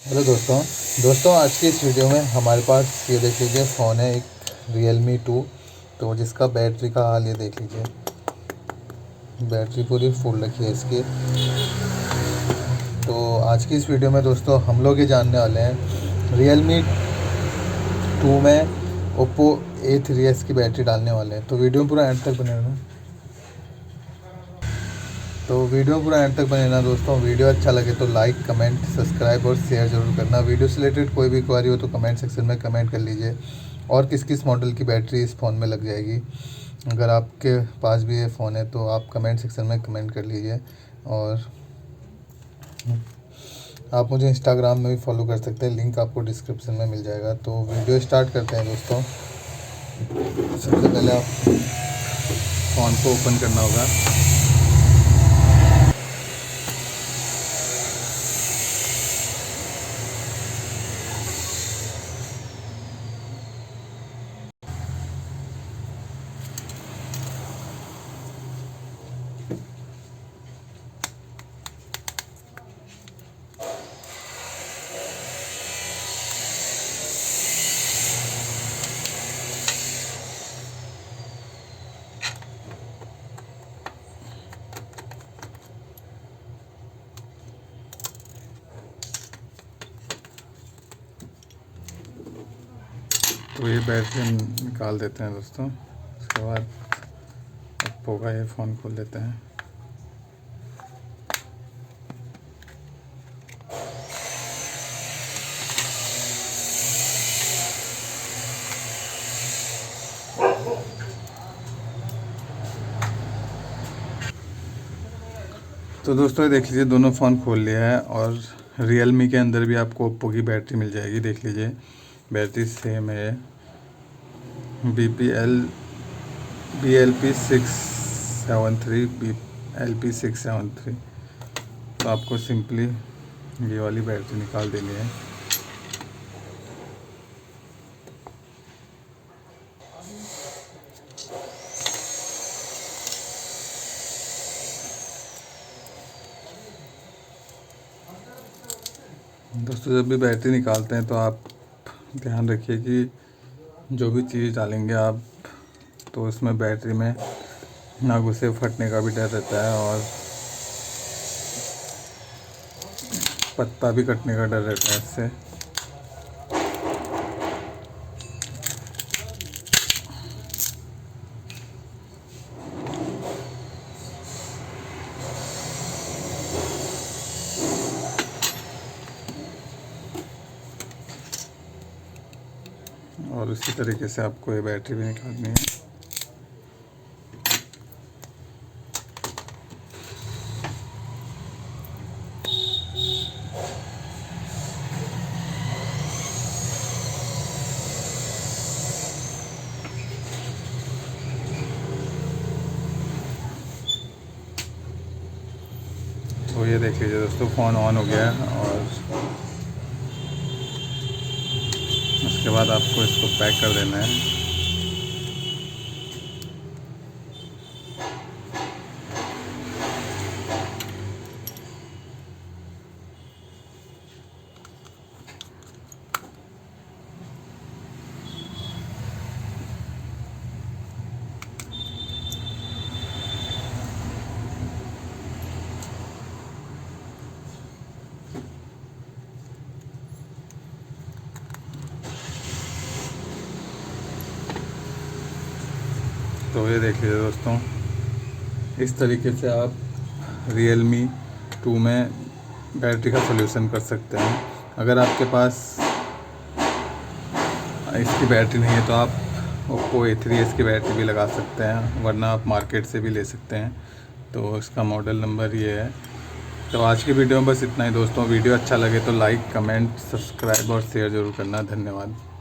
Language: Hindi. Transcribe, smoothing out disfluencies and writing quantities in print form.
हेलो दोस्तों आज की इस वीडियो में हमारे पास ये देख लीजिए फ़ोन है एक Realme 2। तो जिसका बैटरी का हाल ये देख लीजिए, बैटरी पूरी फुल रखी है इसकी। तो आज की इस वीडियो में दोस्तों हम लोग ये जानने वाले हैं Realme 2 में Oppo A3s की बैटरी डालने वाले हैं। तो वीडियो में पूरा एंड तक बने रहना। बने रहना दोस्तों। वीडियो अच्छा लगे तो लाइक, कमेंट, सब्सक्राइब और शेयर ज़रूर करना। वीडियो से रिलेटेड कोई भी क्वेरी हो तो कमेंट सेक्शन में कमेंट कर लीजिए। और किस किस मॉडल की बैटरी इस फ़ोन में लग जाएगी, अगर आपके पास भी ये फ़ोन है तो आप कमेंट सेक्शन में कमेंट कर लीजिए। और आप मुझे इंस्टाग्राम में भी फॉलो कर सकते हैं, लिंक आपको डिस्क्रिप्शन में मिल जाएगा। तो वीडियो स्टार्ट करते हैं दोस्तों। सबसे पहले आप फ़ोन को ओपन करना होगा। तो ये बैटरी हम निकाल देते हैं दोस्तों। उसके बाद ओप्पो का ये फ़ोन खोल लेते हैं। तो दोस्तों ये देख लीजिए, दोनों फ़ोन खोल लिया है। और Realme के अंदर भी आपको ओप्पो की बैटरी मिल जाएगी। देख लीजिए, बैटरी सेम है। BLP673 LP673। तो आपको सिंपली ये वाली बैटरी निकाल देनी है। दोस्तों जब भी बैटरी निकालते हैं तो आप ध्यान रखिए कि जो भी चीज़ डालेंगे आप, तो उसमें बैटरी में ना घुसे, फटने का भी डर रहता है और पत्ता भी कटने का डर रहता है इससे। और इसी तरीके से आपको ये बैटरी भी निकालनी है। तो ये देख लीजिए दोस्तों, फ़ोन ऑन हो गया है। और उसके बाद आपको इसको पैक कर देना है। तो ये देख लीजिए दोस्तों, इस तरीके से आप Realme 2 में बैटरी का सलूशन कर सकते हैं। अगर आपके पास इसकी बैटरी नहीं है तो आप Oppo A3s की बैटरी भी लगा सकते हैं, वरना आप मार्केट से भी ले सकते हैं। तो इसका मॉडल नंबर ये है। तो आज की वीडियो में बस इतना ही दोस्तों। वीडियो अच्छा लगे तो लाइक, कमेंट, सब्सक्राइब और शेयर ज़रूर करना। धन्यवाद।